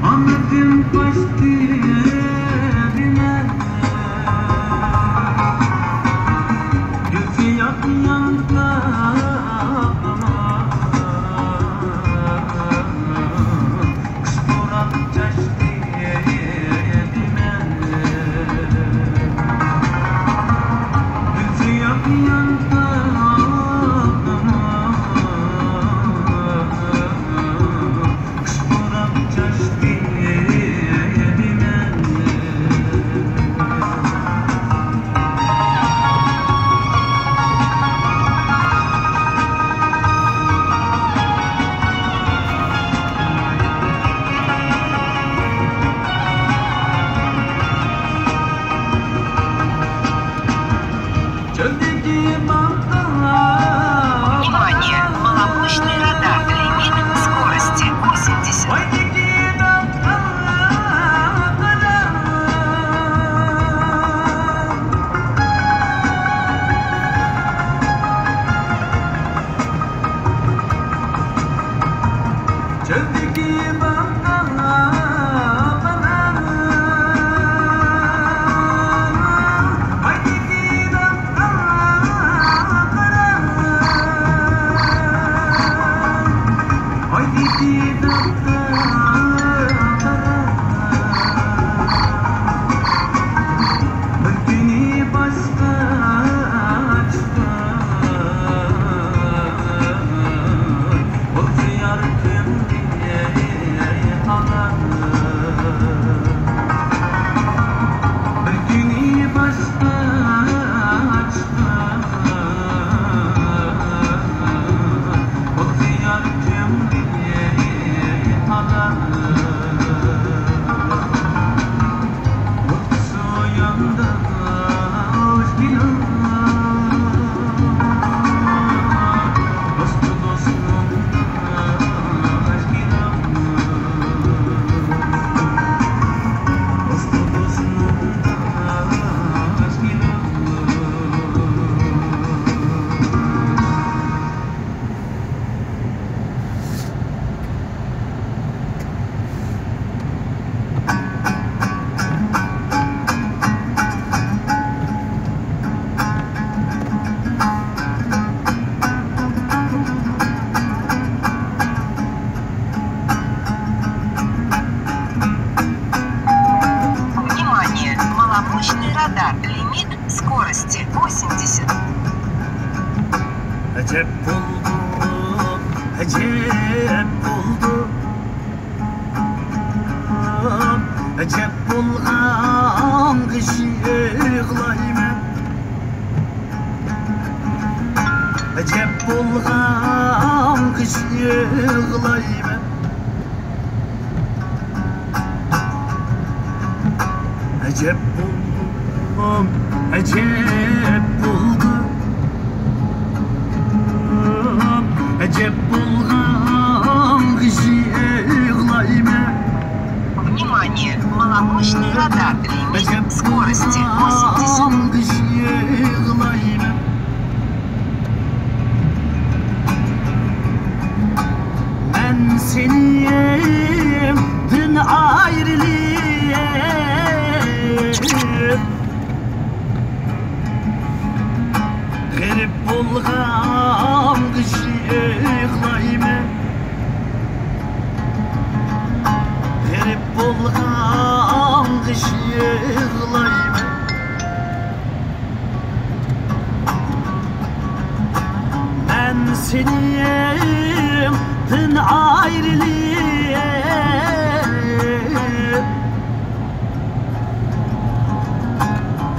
Ahmet'in pastirine gözü yakmanda kışkorak taştirine gözü yakmanda Внимание! Маломощный радар. Лимит скорости 80. Маломощный радар. Лимит скорости 80. Acep buldum, acep buldum. Acep bulgan kışı yığlayman. Acep bulgan kışı yığlayman. Acep buldum, acep buldum. Acep bulgan kışı yığlayman. Внимание! Маломощный радар. Лимит скорости 80. Kışı yığlayman. Ben seniyim dün ayrılıyım. Garip bulgan kışı yığlayman. Garip bulgan kışı yığlayman. Ben seniyim dün ayrılıyım.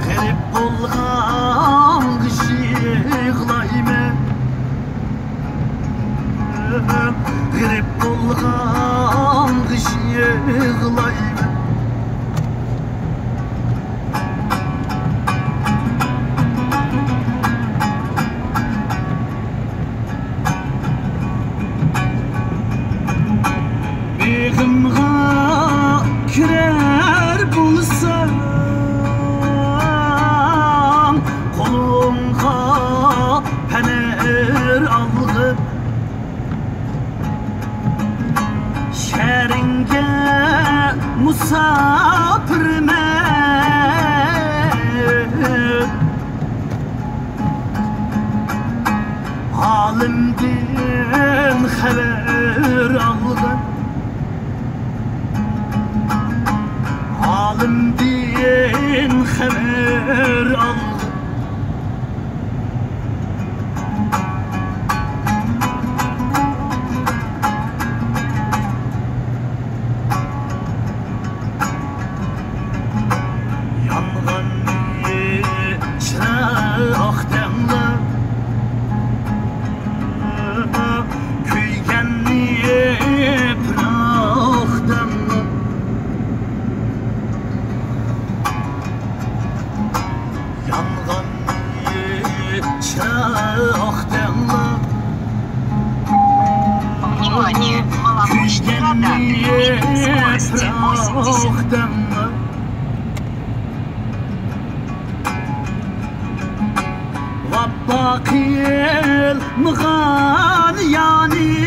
Garip bulgan kışı yığlayman. Garip bulgan kışı yığlayman. Begimga kirer bulsam kolumga pener algıp şeringe musafir men halimden haber aldım halimden haber aldım Внимание! Маломощный радар. Лимит скорости 80. وباقي المغانياني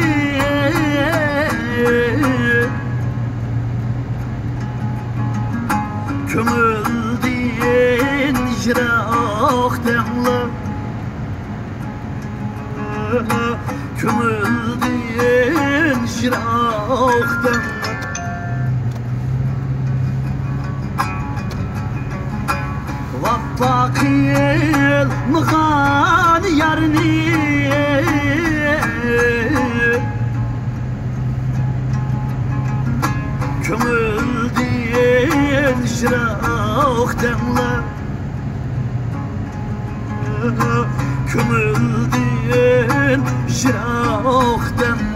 kömüldüğün jiraktanla kömüldüğün jiraktanla وباقي المغانياني kömüldüğün jiraktanla kömüldüğün jiraktanla